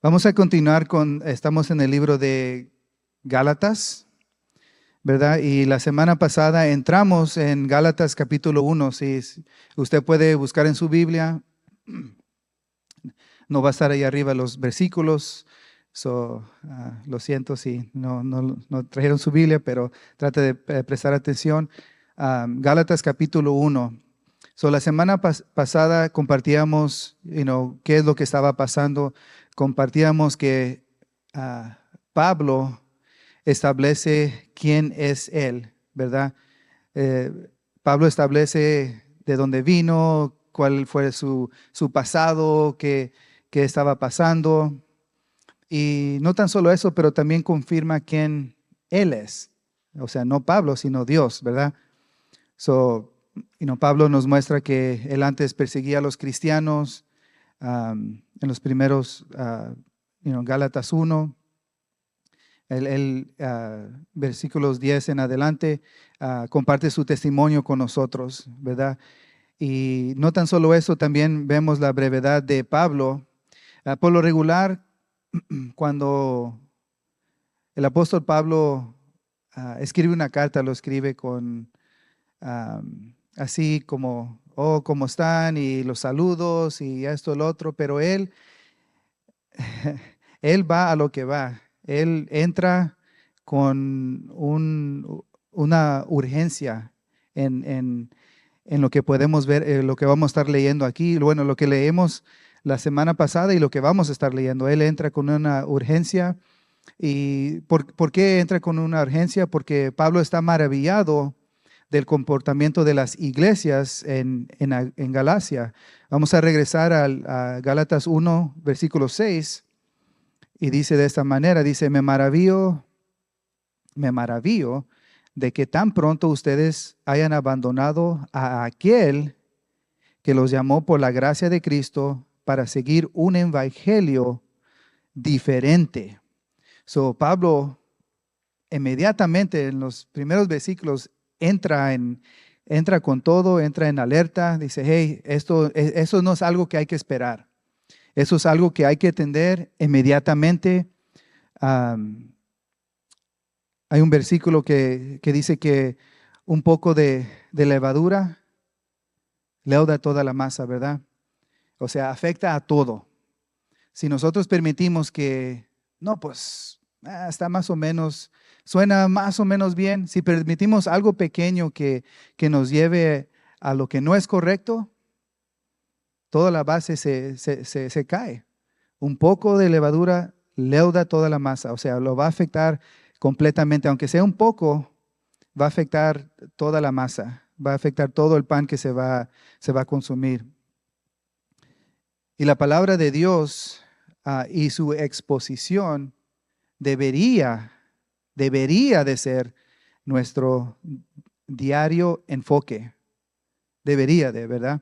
Vamos a continuar estamos en el libro de Gálatas, ¿verdad? Y la semana pasada entramos en Gálatas capítulo 1. Si usted puede buscar en su Biblia, no va a estar ahí arriba los versículos. Lo siento si no trajeron su Biblia, pero trate de prestar atención. Gálatas capítulo 1. La semana pasada compartíamos, qué es lo que estaba pasando. Compartíamos que Pablo establece quién es él, ¿verdad? Pablo establece de dónde vino, cuál fue su pasado, qué estaba pasando. Y no tan solo eso, pero también confirma quién él es. O sea, no Pablo, sino Dios, ¿verdad? Pablo nos muestra que él antes perseguía a los cristianos en los primeros, Gálatas 1, versículos 10 en adelante, comparte su testimonio con nosotros, ¿verdad? Y no tan solo eso, también vemos la brevedad de Pablo. Por lo regular, cuando el apóstol Pablo escribe una carta, lo escribe con así como, oh, ¿cómo están? Y los saludos y esto, lo otro, pero él va a lo que va. Él entra con una urgencia en lo que podemos ver, lo que vamos a estar leyendo aquí. Bueno, lo que leemos la semana pasada y lo que vamos a estar leyendo. Él entra con una urgencia. ¿Y por qué entra con una urgencia? Porque Pablo está maravillado del comportamiento de las iglesias en Galacia. Vamos a regresar a Gálatas 1, versículo 6, y dice de esta manera, dice, me maravillo de que tan pronto ustedes hayan abandonado a aquel que los llamó por la gracia de Cristo para seguir un evangelio diferente. Pablo inmediatamente en los primeros versículos entra con todo, entra en alerta, dice, hey, eso no es algo que hay que esperar. Eso es algo que hay que atender inmediatamente. Hay un versículo que dice que un poco de levadura leuda toda la masa, ¿verdad? O sea, afecta a todo. Si nosotros permitimos que, no, pues está más o menos, suena más o menos bien. Si permitimos algo pequeño que nos lleve a lo que no es correcto, toda la base se cae. Un poco de levadura leuda toda la masa, o sea, lo va a afectar completamente, aunque sea un poco, va a afectar toda la masa, va a afectar todo el pan que se va a consumir. Y la palabra de Dios y su exposición debería de ser nuestro diario enfoque. Debería de, ¿verdad?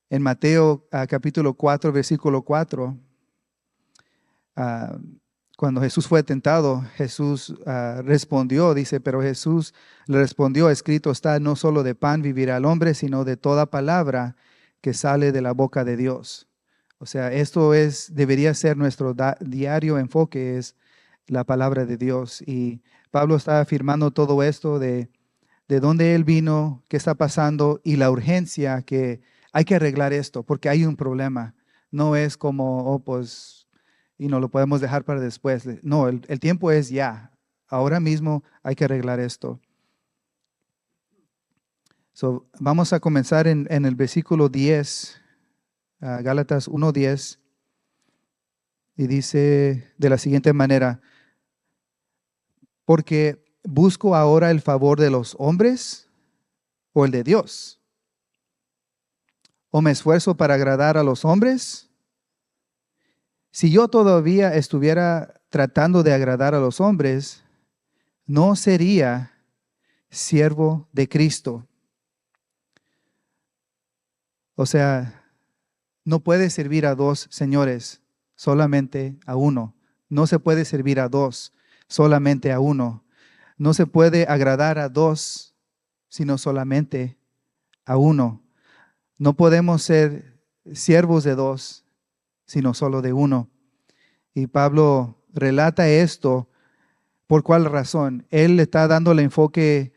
En Mateo capítulo 4, versículo 4, cuando Jesús fue tentado, Jesús respondió, dice, pero Jesús le respondió, escrito está, no solo de pan vivirá el hombre, sino de toda palabra que sale de la boca de Dios. O sea, debería ser nuestro diario enfoque, es la palabra de Dios. Y Pablo está afirmando todo esto de dónde él vino, qué está pasando y la urgencia que hay que arreglar esto, porque hay un problema. No es como, oh, pues, y no lo podemos dejar para después. No, el tiempo es ya. Ahora mismo hay que arreglar esto. Vamos a comenzar en el versículo 10, Gálatas 1:10, y dice de la siguiente manera, porque busco ahora el favor de los hombres o el de Dios. ¿O me esfuerzo para agradar a los hombres? Si yo todavía estuviera tratando de agradar a los hombres, no sería siervo de Cristo. O sea, no puede servir a dos señores, solamente a uno. No se puede servir a dos, solamente a uno. No se puede agradar a dos, sino solamente a uno. No podemos ser siervos de dos, sino solo de uno. Y Pablo relata esto. ¿Por cuál razón? Él le está dando el enfoque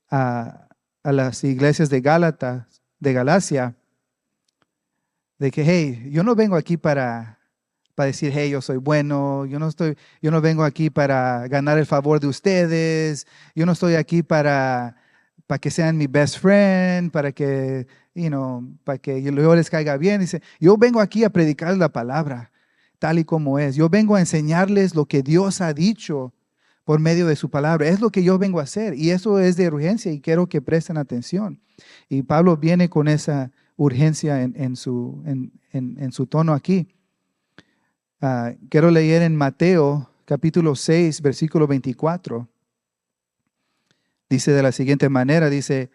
a las iglesias de Gálatas, de Galacia, de que, hey, yo no vengo aquí para decir, hey, yo soy bueno, yo no vengo aquí para ganar el favor de ustedes, yo no estoy aquí para que sean mi best friend, para que, para que yo les caiga bien. Dice, yo vengo aquí a predicar la palabra tal y como es. Yo vengo a enseñarles lo que Dios ha dicho por medio de su palabra. Es lo que yo vengo a hacer y eso es de urgencia y quiero que presten atención. Y Pablo viene con esa urgencia en su tono aquí. Quiero leer en Mateo capítulo 6, versículo 24. Dice de la siguiente manera, dice,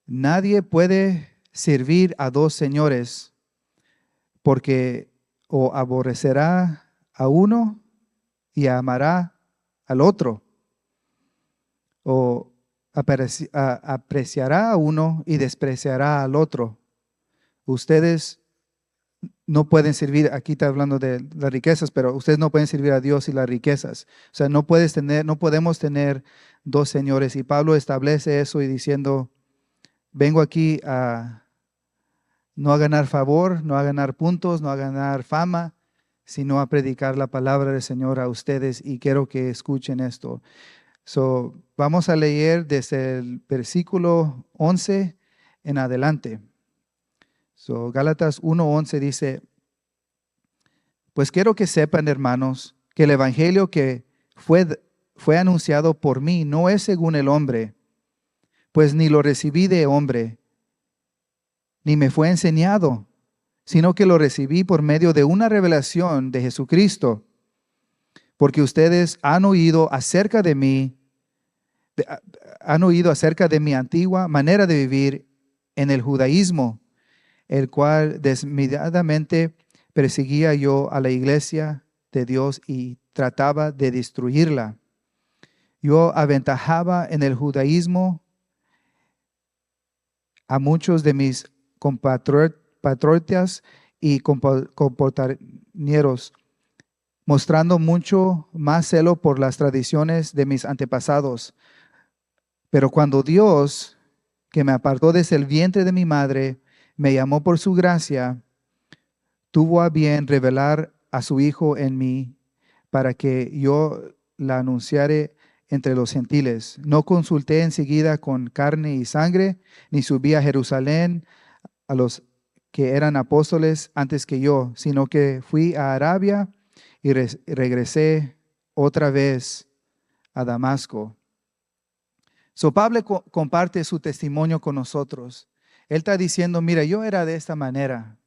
nadie puede servir a dos señores porque o aborrecerá a uno y amará al otro, o apreciará a uno y despreciará al otro. Ustedes no pueden servir, aquí está hablando de las riquezas, pero ustedes no pueden servir a Dios y las riquezas. O sea, no podemos tener dos señores. Y Pablo establece eso y diciendo, vengo aquí no a ganar favor, no a ganar puntos, no a ganar fama, sino a predicar la palabra del Señor a ustedes y quiero que escuchen esto. Vamos a leer desde el versículo 11 en adelante. Gálatas 1:11 dice, pues quiero que sepan, hermanos, que el evangelio que fue anunciado por mí no es según el hombre, pues ni lo recibí de hombre, ni me fue enseñado, sino que lo recibí por medio de una revelación de Jesucristo, porque ustedes han oído acerca de mí, han oído acerca de mi antigua manera de vivir en el judaísmo, el cual desmedidamente perseguía yo a la iglesia de Dios y trataba de destruirla. Yo aventajaba en el judaísmo a muchos de mis compatriotas y compañeros, mostrando mucho más celo por las tradiciones de mis antepasados. Pero cuando Dios, que me apartó desde el vientre de mi madre, me llamó por su gracia, tuvo a bien revelar a su Hijo en mí para que yo la anunciare entre los gentiles. No consulté enseguida con carne y sangre, ni subí a Jerusalén a los que eran apóstoles antes que yo, sino que fui a Arabia y regresé otra vez a Damasco. Pablo comparte su testimonio con nosotros. Él está diciendo, mira, yo era de esta manera.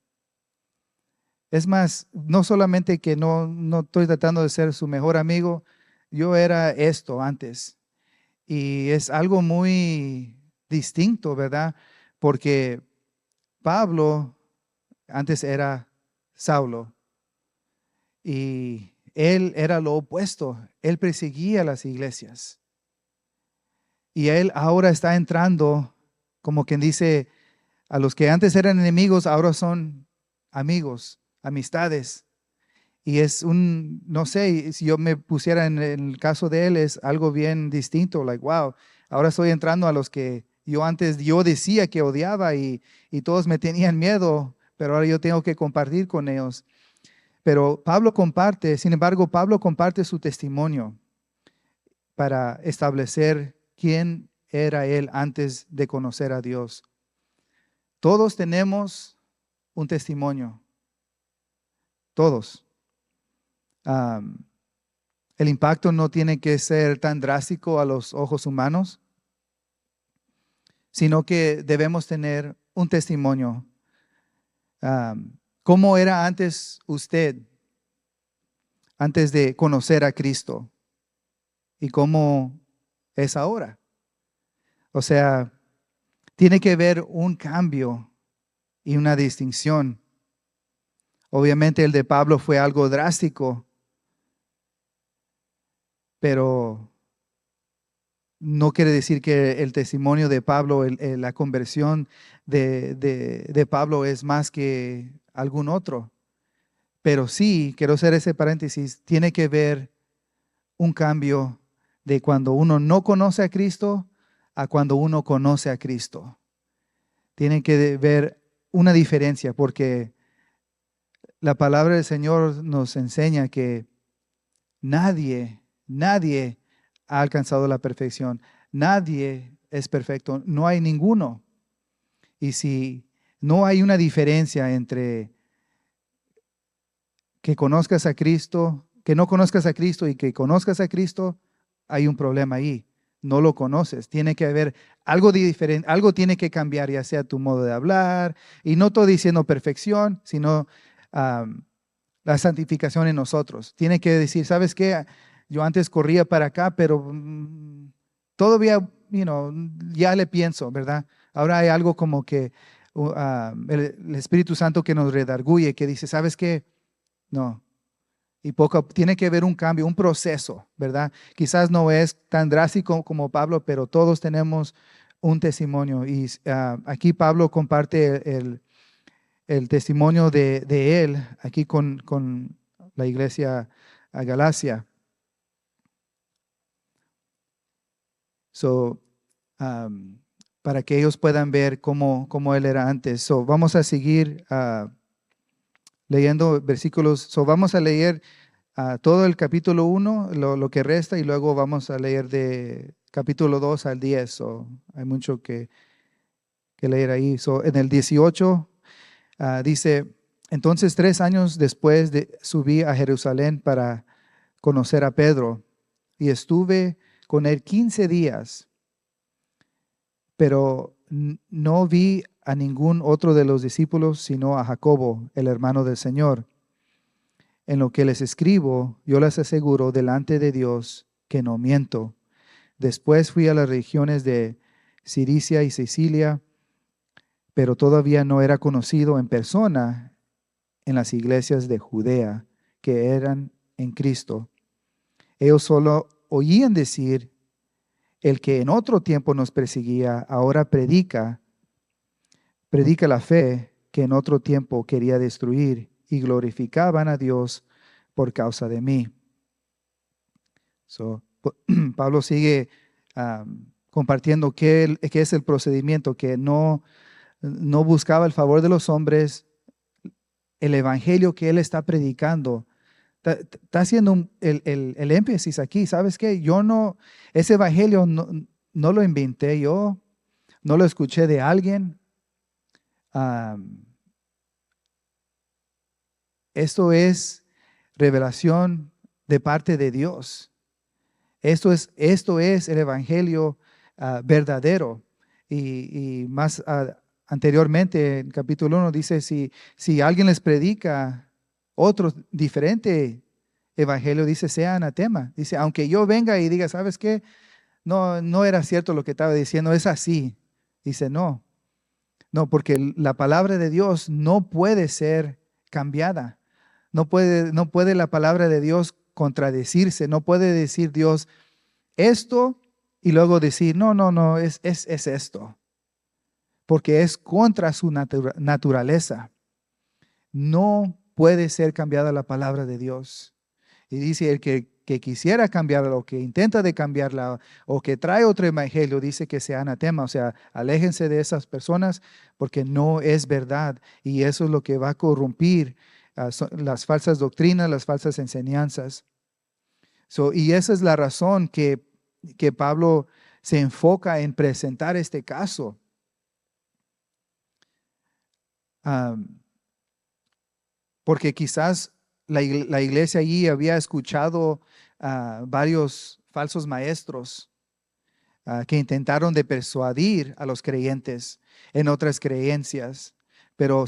Es más, no solamente que no estoy tratando de ser su mejor amigo, yo era esto antes. Y es algo muy distinto, ¿verdad? Porque Pablo antes era Saulo y él era lo opuesto. Él perseguía las iglesias. Y él ahora está entrando, como quien dice, a los que antes eran enemigos, ahora son amigos, amistades. Y es no sé, si yo me pusiera en el caso de él, es algo bien distinto, like, wow, ahora estoy entrando a los que yo decía que odiaba y todos me tenían miedo, pero ahora yo tengo que compartir con ellos. Pero sin embargo, Pablo comparte su testimonio para establecer quién era él antes de conocer a Dios. Todos tenemos un testimonio, todos. El impacto no tiene que ser tan drástico a los ojos humanos, sino que debemos tener un testimonio. ¿Cómo era antes usted, antes de conocer a Cristo? ¿Y cómo es ahora? O sea, tiene que haber un cambio y una distinción. Obviamente el de Pablo fue algo drástico, pero no quiere decir que el testimonio de Pablo, la conversión de Pablo es más que algún otro. Pero sí, quiero hacer ese paréntesis, tiene que ver un cambio de cuando uno no conoce a Cristo a cuando uno conoce a Cristo. Tiene que ver una diferencia porque la palabra del Señor nos enseña que nadie ha alcanzado la perfección. Nadie es perfecto. No hay ninguno. Y si no hay una diferencia entre que conozcas a Cristo, que no conozcas a Cristo y que conozcas a Cristo, hay un problema ahí. No lo conoces. Tiene que haber algo diferente, algo tiene que cambiar, ya sea tu modo de hablar. Y no estoy diciendo perfección, sino la santificación en nosotros. Tiene que decir, ¿sabes qué? Yo antes corría para acá, pero todavía, ya le pienso, ¿verdad? Ahora hay algo como que el Espíritu Santo que nos redarguye, que dice, ¿sabes qué? No. Y tiene que haber un cambio, un proceso, ¿verdad? Quizás no es tan drástico como Pablo, pero todos tenemos un testimonio. Y aquí Pablo comparte el testimonio de él aquí con la iglesia a Galacia. So, para que ellos puedan ver cómo él era antes. So, vamos a seguir leyendo versículos. So, vamos a leer todo el capítulo 1, lo que resta, y luego vamos a leer de capítulo 2 al 10. So, hay mucho que leer ahí. So, en el 18 dice, entonces 3 años después subí a Jerusalén para conocer a Pedro y estuve con él 15 días, pero no vi a ningún otro de los discípulos sino a Jacobo, el hermano del Señor. En lo que les escribo, yo les aseguro delante de Dios que no miento. Después fui a las regiones de Cilicia y Sicilia, pero todavía no era conocido en persona en las iglesias de Judea que eran en Cristo. Ellos solo oían decir, el que en otro tiempo nos perseguía, ahora predica la fe que en otro tiempo quería destruir, y glorificaban a Dios por causa de mí. So, Pablo sigue compartiendo qué es el procedimiento, que no buscaba el favor de los hombres. El evangelio que él está predicando está haciendo el énfasis aquí. ¿Sabes qué? Ese evangelio no lo inventé yo, no lo escuché de alguien. Esto es revelación de parte de Dios. Esto es el evangelio verdadero. Y más anteriormente, en capítulo 1, dice, si alguien les predica otro diferente evangelio, dice, sea anatema. Dice, aunque yo venga y diga, ¿sabes qué? No era cierto lo que estaba diciendo, es así. Dice, no, porque la palabra de Dios no puede ser cambiada. No puede la palabra de Dios contradecirse. No puede decir Dios esto y luego decir, no, es esto. Porque es contra su naturaleza. No puede ser cambiada la palabra de Dios. Y dice el que quisiera cambiarla o que intenta de cambiarla o que trae otro evangelio, dice que sea anatema. O sea, aléjense de esas personas porque no es verdad. Y eso es lo que va a corrompir las falsas doctrinas, las falsas enseñanzas. Y esa es la razón que Pablo se enfoca en presentar este caso. Porque quizás la iglesia allí había escuchado varios falsos maestros que intentaron de persuadir a los creyentes en otras creencias. Pero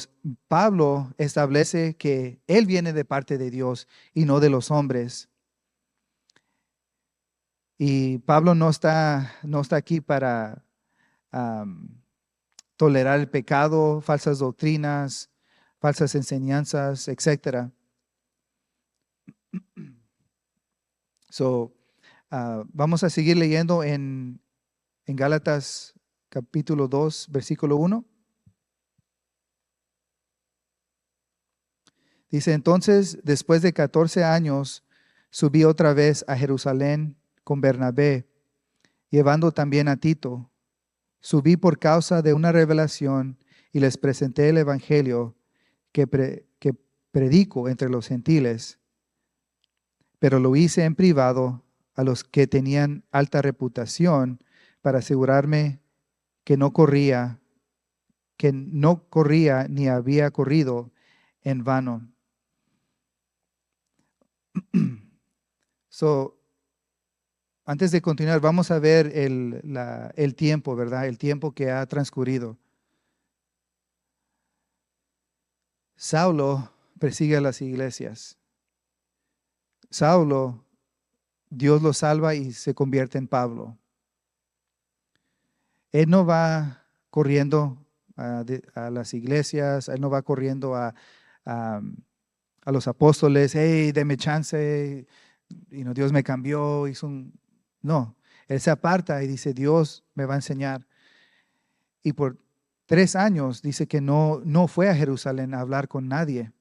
Pablo establece que él viene de parte de Dios y no de los hombres. Y Pablo no está aquí para tolerar el pecado, falsas doctrinas, falsas enseñanzas, etcétera. Vamos a seguir leyendo en Gálatas capítulo 2, versículo 1. Dice, entonces, después de 14 años, subí otra vez a Jerusalén con Bernabé, llevando también a Tito. Subí por causa de una revelación y les presenté el evangelio que predico entre los gentiles, pero lo hice en privado a los que tenían alta reputación para asegurarme que no corría ni había corrido en vano. So, antes de continuar, vamos a ver el tiempo, ¿verdad? El tiempo que ha transcurrido. Saulo persigue a las iglesias. Saulo, Dios lo salva y se convierte en Pablo. Él no va corriendo a las iglesias, él no va corriendo a los apóstoles, hey, deme chance, Dios me cambió, No, él se aparta y dice, Dios me va a enseñar. Y por 3 años dice que no fue a Jerusalén a hablar con nadie.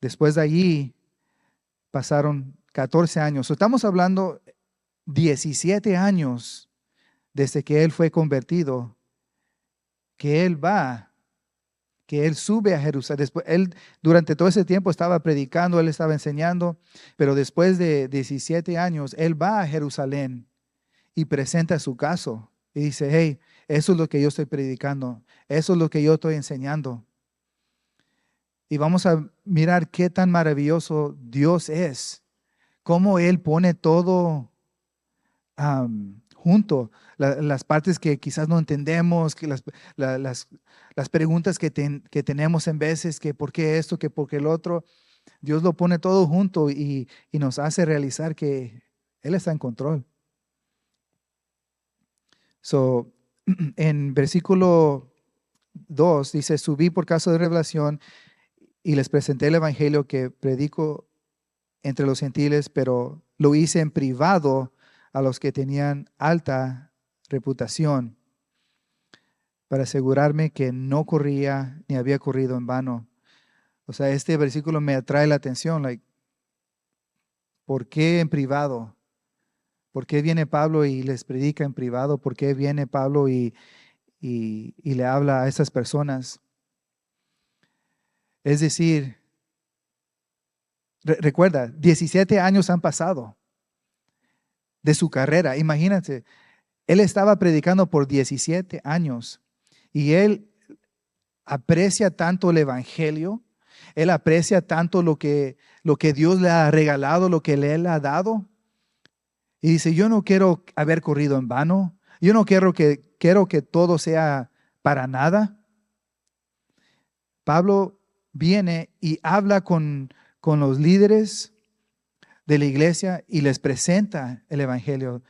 Después de allí pasaron 14 años. Estamos hablando 17 años desde que él fue convertido, que él sube a Jerusalén. Después, él durante todo ese tiempo estaba predicando, él estaba enseñando, pero después de 17 años, él va a Jerusalén y presenta su caso y dice, hey, eso es lo que yo estoy predicando, eso es lo que yo estoy enseñando. Y vamos a mirar qué tan maravilloso Dios es, cómo Él pone todo junto, las partes que quizás no entendemos, que las preguntas que tenemos en veces, que por qué esto, que por qué el otro. Dios lo pone todo junto y nos hace realizar que Él está en control. So, en versículo 2 dice, subí por causa de revelación y les presenté el evangelio que predico entre los gentiles, pero lo hice en privado a los que tenían alta reputación para asegurarme que no corría ni había corrido en vano. O sea, este versículo me atrae la atención. ¿Por qué en privado? ¿Por qué viene Pablo y les predica en privado? ¿Por qué viene Pablo y le habla a esas personas? Es decir, recuerda, 17 años han pasado de su carrera. Imagínate, él estaba predicando por 17 años y él aprecia tanto el evangelio, él aprecia tanto lo que Dios le ha regalado, lo que él ha dado. Y dice, yo no quiero haber corrido en vano, yo no quiero que todo sea para nada. Pablo viene y habla con los líderes de la iglesia y les presenta el evangelio.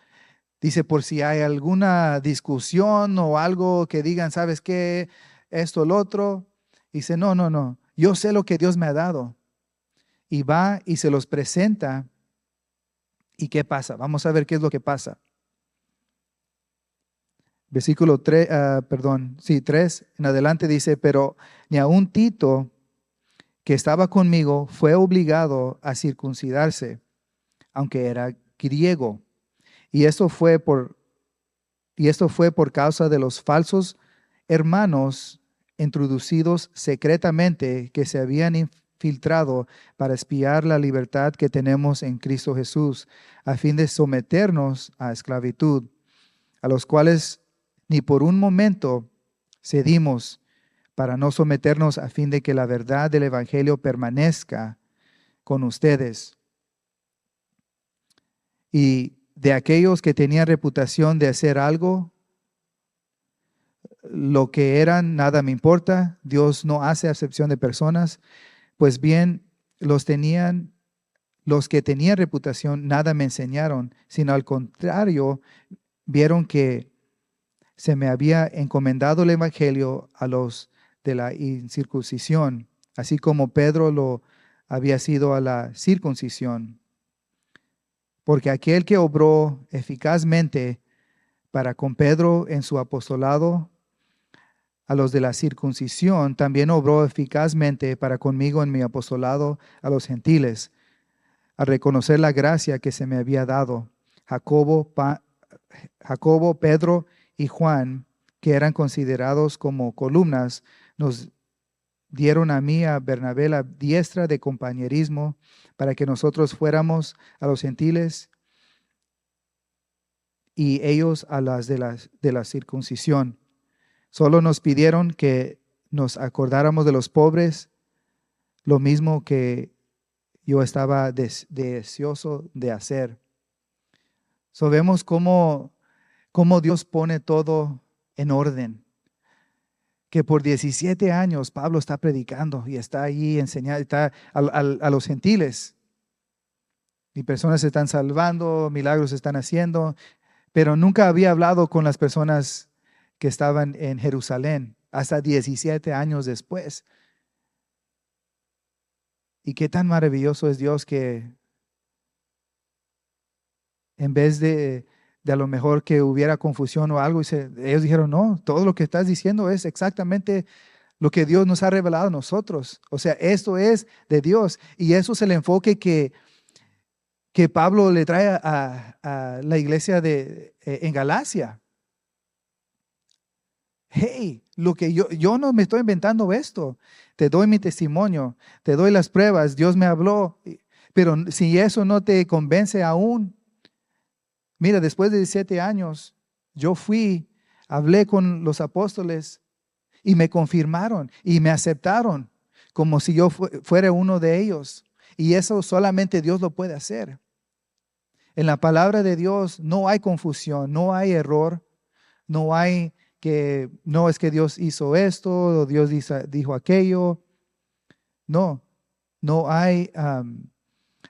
Dice, por si hay alguna discusión o algo que digan, ¿sabes qué? Esto, lo otro. Dice, no. Yo sé lo que Dios me ha dado. Y va y se los presenta. ¿Y qué pasa? Vamos a ver qué es lo que pasa. Versículo 3, 3 en adelante dice, pero ni aun Tito, que estaba conmigo, fue obligado a circuncidarse, aunque era griego. Y esto fue por causa de los falsos hermanos introducidos secretamente que se habían infiltrado para espiar la libertad que tenemos en Cristo Jesús, a fin de someternos a esclavitud, a los cuales ni por un momento cedimos para no someternos a fin de que la verdad del Evangelio permanezca con ustedes. Y de aquellos que tenían reputación de hacer algo, lo que eran, nada me importa. Dios no hace acepción de personas. Pues bien, los que tenían reputación, nada me enseñaron, sino al contrario, vieron que se me había encomendado el evangelio a los de la incircuncisión, así como Pedro lo había sido a la circuncisión. Porque aquel que obró eficazmente para con Pedro en su apostolado, a los de la circuncisión, también obró eficazmente para conmigo en mi apostolado a los gentiles, al reconocer la gracia que se me había dado. Jacobo, Pedro y Juan, que eran considerados como columnas, nos dieron a mí, a Bernabé, la diestra de compañerismo para que nosotros fuéramos a los gentiles y ellos a las de la circuncisión. Solo nos pidieron que nos acordáramos de los pobres, lo mismo que yo estaba deseoso de hacer. So vemos cómo Dios pone todo en orden. Que por 17 años Pablo está predicando y está ahí enseñando, está a los gentiles. Y personas se están salvando, milagros se están haciendo, pero nunca había hablado con las personas que estaban en Jerusalén hasta 17 años después. Y qué tan maravilloso es Dios que en vez de a lo mejor que hubiera confusión o algo, ellos dijeron, no, todo lo que estás diciendo es exactamente lo que Dios nos ha revelado a nosotros. O sea, esto es de Dios. Y eso es el enfoque que Pablo le trae a la iglesia en Galacia. Hey, lo que yo no me estoy inventando esto. Te doy mi testimonio, te doy las pruebas, Dios me habló. Pero si eso no te convence aún, mira, después de 17 años, yo hablé con los apóstoles y me confirmaron y me aceptaron como si yo fuera uno de ellos. Y eso solamente Dios lo puede hacer. En la palabra de Dios no hay confusión, no hay error, no hay que no es que Dios hizo esto o Dios dijo aquello. No hay.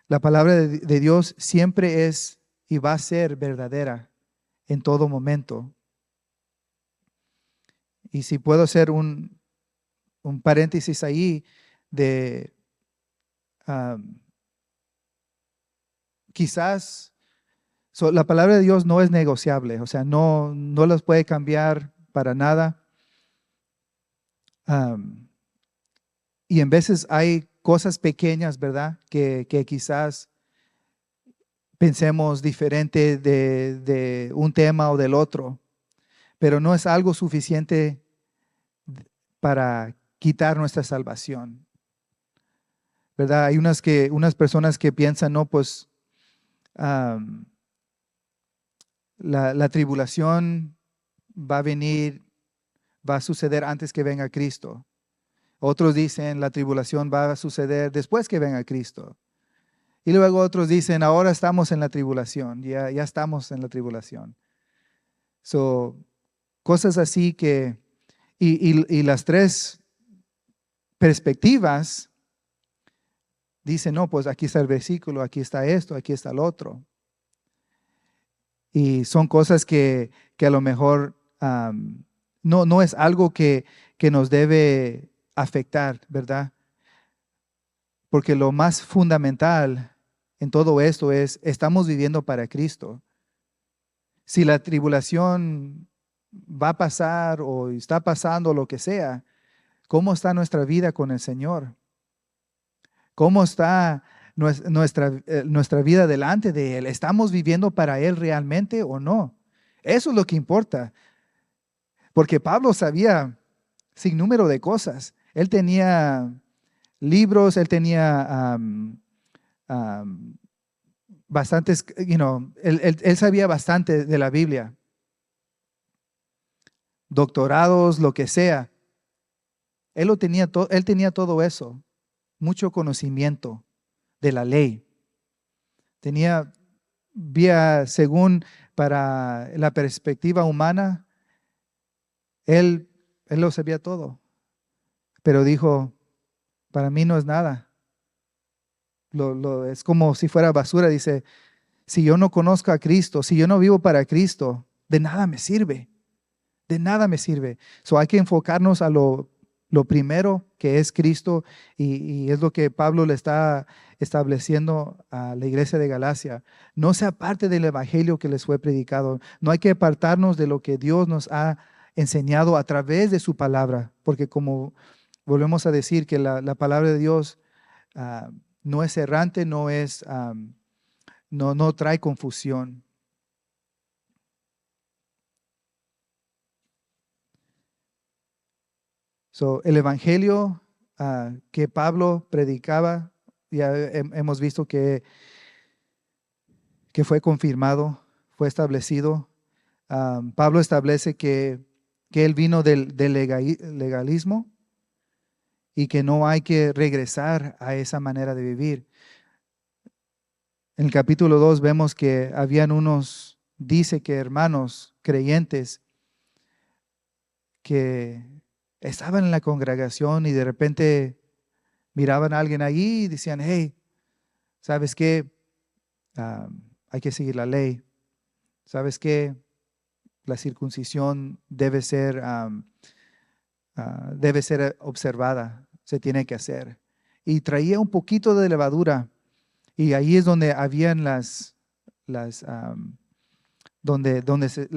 La palabra de Dios siempre es y va a ser verdadera en todo momento. Y si puedo hacer un paréntesis ahí de quizás la palabra de Dios no es negociable, o sea, no las puede cambiar para nada. Y en veces hay cosas pequeñas, ¿verdad? Que quizás pensemos diferente de un tema o del otro, pero no es algo suficiente para quitar nuestra salvación, ¿verdad? Hay unas personas que piensan, no, pues la tribulación va a venir, va a suceder antes que venga Cristo. Otros dicen la tribulación va a suceder después que venga Cristo. Y luego otros dicen ahora estamos en la tribulación, ya estamos en la tribulación. Cosas así que, y las tres perspectivas dicen, no, pues aquí está el versículo, aquí está esto, aquí está el otro. Y son cosas que a lo mejor no es algo que nos debe afectar, ¿verdad? Porque lo más fundamental en todo esto es, estamos viviendo para Cristo. Si la tribulación va a pasar o está pasando lo que sea, ¿cómo está nuestra vida con el Señor? ¿Cómo está nuestra vida delante de Él? ¿Estamos viviendo para Él realmente o no? Eso es lo que importa. Porque Pablo sabía sin número de cosas. Él tenía libros, él tenía bastantes, él sabía bastante de la Biblia. Doctorados, lo que sea. Él tenía todo eso. Mucho conocimiento de la ley. Según para la perspectiva humana, él lo sabía todo. Pero dijo, para mí no es nada. Es como si fuera basura. Dice, si yo no conozco a Cristo, si yo no vivo para Cristo, de nada me sirve. De nada me sirve. Hay que enfocarnos a lo primero que es Cristo y es lo que Pablo le está estableciendo a la iglesia de Galacia. No se aparte del evangelio que les fue predicado. No hay que apartarnos de lo que Dios nos ha enseñado a través de su palabra, porque como volvemos a decir que la palabra de Dios no es errante, no trae confusión. El evangelio que Pablo predicaba, ya hemos visto que fue confirmado, fue establecido. Pablo establece que él vino del legalismo y que no hay que regresar a esa manera de vivir. En el capítulo 2 vemos que habían unos, dice que hermanos creyentes que estaban en la congregación y de repente miraban a alguien allí y decían, hey, ¿sabes qué? Hay que seguir la ley. ¿Sabes qué? La circuncisión debe ser observada, se tiene que hacer. Y traía un poquito de levadura. Y ahí es donde habían las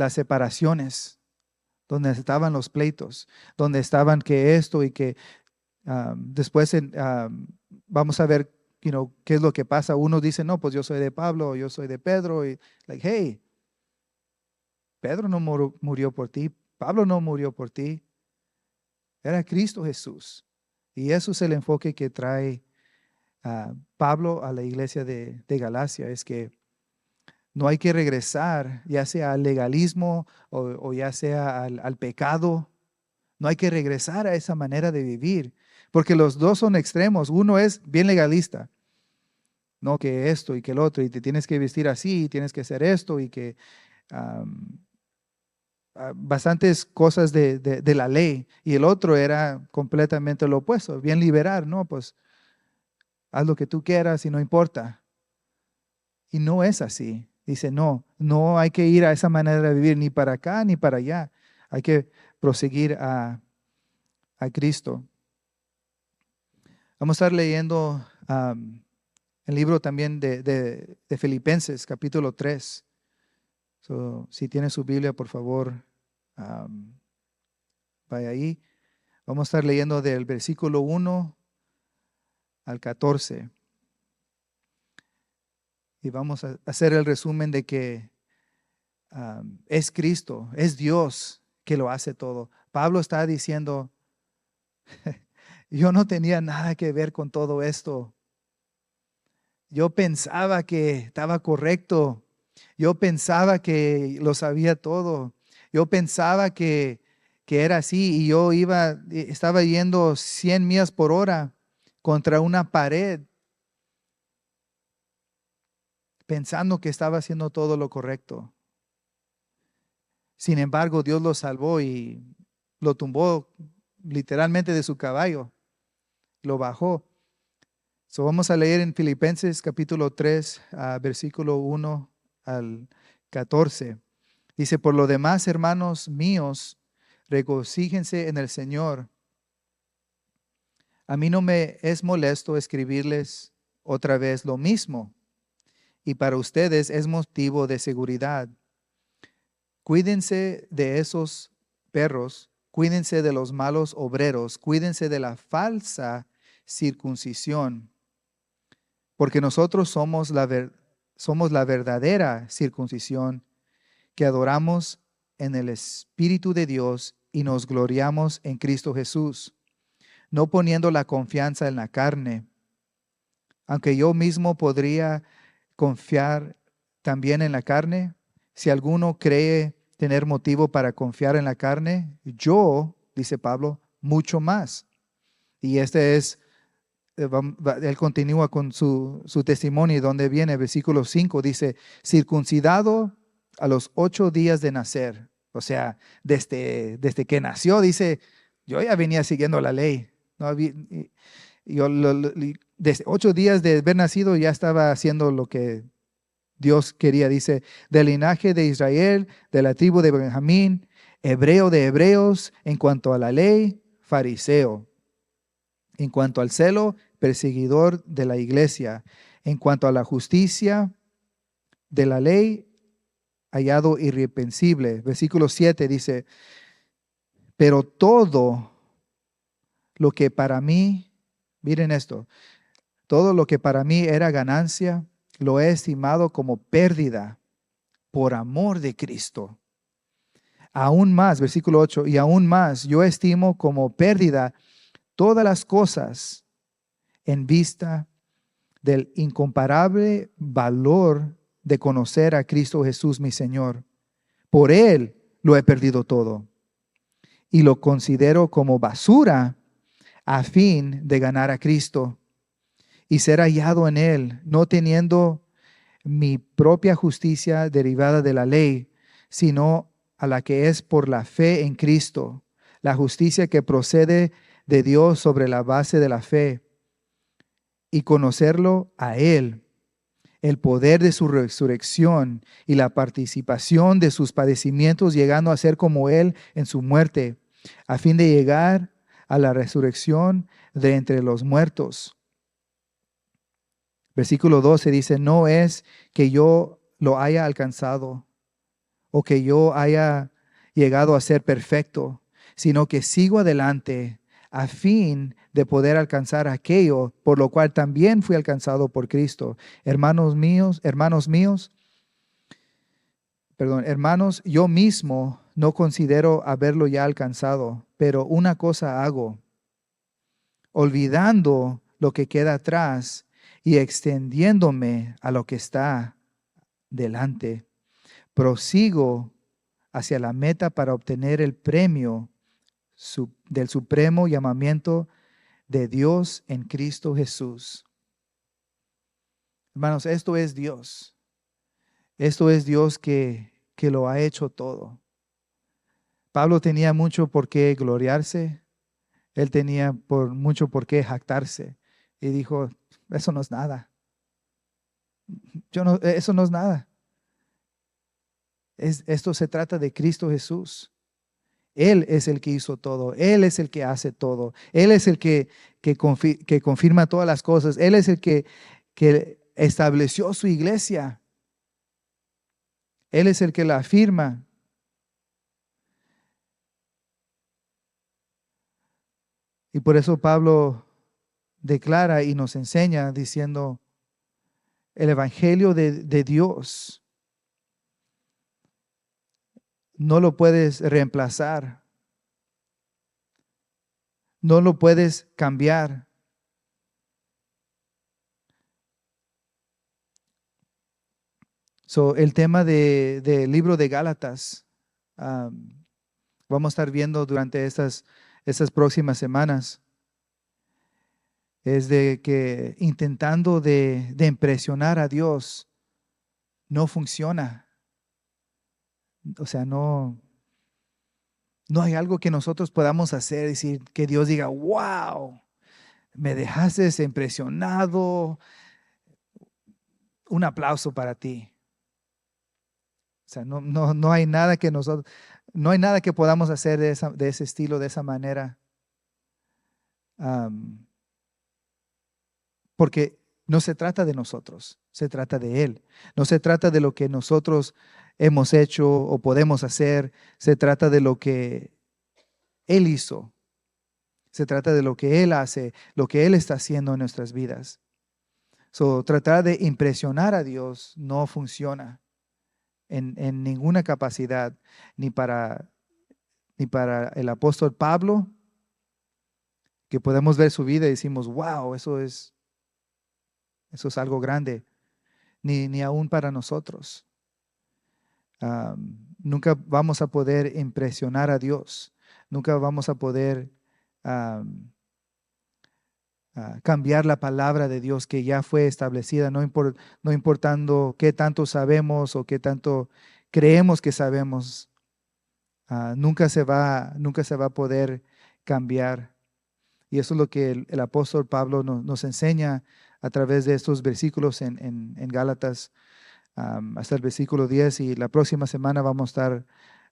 separaciones, donde estaban los pleitos, donde estaban que esto y que después vamos a ver qué es lo que pasa. Uno dice, no, pues yo soy de Pablo, yo soy de Pedro. Y hey, Pedro no murió por ti, Pablo no murió por ti, era Cristo Jesús. Y eso es el enfoque que trae Pablo a la iglesia de Galacia, es que no hay que regresar ya sea al legalismo o ya sea al pecado. No hay que regresar a esa manera de vivir, porque los dos son extremos. Uno es bien legalista, no que esto y que el otro, y te tienes que vestir así, y tienes que hacer esto, y que bastantes cosas de la ley. Y el otro era completamente lo opuesto, bien liberal, ¿no? Pues haz lo que tú quieras y no importa. Y no es así. Dice, no hay que ir a esa manera de vivir, ni para acá ni para allá. Hay que proseguir a Cristo. Vamos a estar leyendo el libro también de Filipenses, capítulo 3. Si tiene su Biblia, por favor, vaya ahí. Vamos a estar leyendo del versículo 1 al 14. Y vamos a hacer el resumen de que es Cristo, es Dios que lo hace todo. Pablo está diciendo, yo no tenía nada que ver con todo esto. Yo pensaba que estaba correcto. Yo pensaba que lo sabía todo. Yo pensaba que era así y yo estaba yendo 100 millas por hora contra una pared, pensando que estaba haciendo todo lo correcto. Sin embargo, Dios lo salvó y lo tumbó literalmente de su caballo, lo bajó. Vamos a leer en Filipenses capítulo 3, versículo 1 al 14. Dice, por lo demás, hermanos míos, regocíjense en el Señor. A mí no me es molesto escribirles otra vez lo mismo, y para ustedes es motivo de seguridad. Cuídense de esos perros, cuídense de los malos obreros, cuídense de la falsa circuncisión, porque nosotros somos la verdadera circuncisión, que adoramos en el Espíritu de Dios y nos gloriamos en Cristo Jesús, no poniendo la confianza en la carne, aunque yo mismo podría confiar también en la carne. Si alguno cree tener motivo para confiar en la carne, yo, dice Pablo, mucho más. Y él continúa con su testimonio, donde viene, versículo 5, dice, circuncidado a los 8 días de nacer. O sea, desde que nació, dice, yo ya venía siguiendo la ley. No había, yo desde 8 días de haber nacido ya estaba haciendo lo que Dios quería. Dice, del linaje de Israel, de la tribu de Benjamín, hebreo de hebreos, en cuanto a la ley, fariseo. En cuanto al celo, perseguidor de la iglesia. En cuanto a la justicia de la ley, hallado irreprensible. Versículo 7 dice, Pero todo lo que para mí, miren esto, todo lo que para mí era ganancia, lo he estimado como pérdida por amor de Cristo. Aún más, versículo 8, y aún más, yo estimo como pérdida todas las cosas en vista del incomparable valor de conocer a Cristo Jesús, mi Señor. Por Él lo he perdido todo y lo considero como basura a fin de ganar a Cristo y ser hallado en Él, no teniendo mi propia justicia derivada de la ley, sino a la que es por la fe en Cristo, la justicia que procede de Dios sobre la base de la fe, y conocerlo a Él, el poder de su resurrección y la participación de sus padecimientos, llegando a ser como Él en su muerte, a fin de llegar a la resurrección de entre los muertos. Versículo 12 dice, no es que yo lo haya alcanzado o que yo haya llegado a ser perfecto, sino que sigo adelante a fin de poder alcanzar aquello por lo cual también fui alcanzado por Cristo. Hermanos, yo mismo no considero haberlo ya alcanzado, pero una cosa hago, olvidando lo que queda atrás y extendiéndome a lo que está delante. Prosigo hacia la meta para obtener el premio del supremo llamamiento de Dios en Cristo Jesús. Hermanos, esto es Dios. Esto es Dios que lo ha hecho todo. Pablo tenía mucho por qué gloriarse. Él tenía mucho por qué jactarse. Y dijo, eso no es nada. Eso no es nada. Esto se trata de Cristo Jesús. Él es el que hizo todo. Él es el que hace todo. Él es el que confirma todas las cosas. Él es el que estableció su iglesia. Él es el que la afirma. Y por eso Pablo declara y nos enseña diciendo, el evangelio de Dios no lo puedes reemplazar. No lo puedes cambiar. El tema del libro de Gálatas, vamos a estar viendo durante estas próximas semanas, es de que intentando de impresionar a Dios no funciona. O sea, no hay algo que nosotros podamos hacer, decir que Dios diga, wow, me dejaste impresionado, un aplauso para ti. O sea, no hay nada que no hay nada que podamos hacer de ese estilo, de esa manera. Porque no se trata de nosotros, se trata de Él. No se trata de lo que nosotros hemos hecho o podemos hacer, se trata de lo que Él hizo. Se trata de lo que Él hace, lo que Él está haciendo en nuestras vidas. Tratar de impresionar a Dios no funciona en ninguna capacidad, ni para el apóstol Pablo, que podemos ver su vida y decimos, wow, eso es algo grande, ni aún para nosotros. Nunca vamos a poder impresionar a Dios, nunca vamos a poder cambiar la palabra de Dios que ya fue establecida, no importando qué tanto sabemos o qué tanto creemos que sabemos. Nunca se va a poder cambiar. Y eso es lo que el apóstol Pablo nos enseña a través de estos versículos en Gálatas hasta el versículo 10. Y la próxima semana vamos a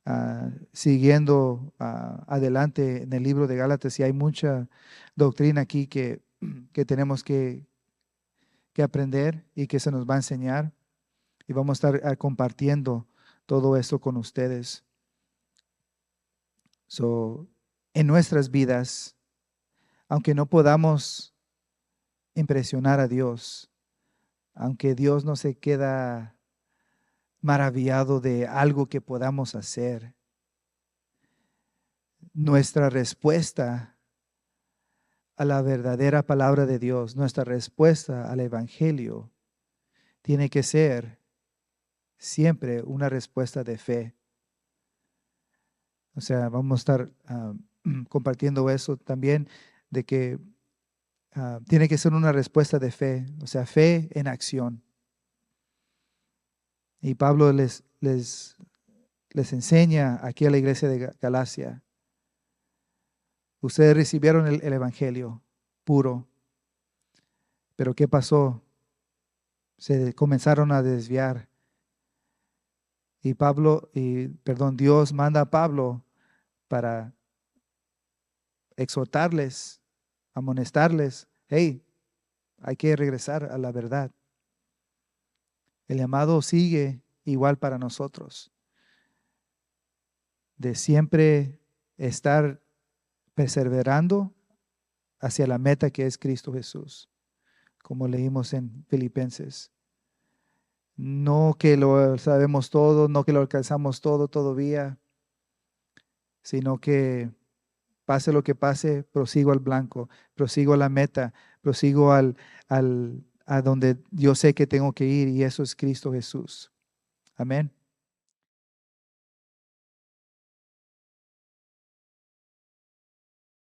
estar siguiendo adelante en el libro de Gálatas. Y hay mucha doctrina aquí que tenemos que aprender y que se nos va a enseñar. Y vamos a estar compartiendo todo esto con ustedes. en nuestras vidas, aunque no podamos impresionar a Dios, aunque Dios no se queda maravillado de algo que podamos hacer, nuestra respuesta a la verdadera palabra de Dios, nuestra respuesta al Evangelio, tiene que ser siempre una respuesta de fe. O sea, vamos a estar compartiendo eso también, de que tiene que ser una respuesta de fe, o sea, fe en acción. Y Pablo les enseña aquí a la iglesia de Galacia: ustedes recibieron el Evangelio puro, pero ¿qué pasó? Se comenzaron a desviar. Dios manda a Pablo para exhortarles, amonestarles: hey, hay que regresar a la verdad. El llamado sigue igual para nosotros, de siempre estar perseverando hacia la meta que es Cristo Jesús, como leímos en Filipenses. No que lo sabemos todo, no que lo alcanzamos todo todavía, sino que pase lo que pase, prosigo al blanco, prosigo a la meta, prosigo a donde yo sé que tengo que ir, y eso es Cristo Jesús. Amén.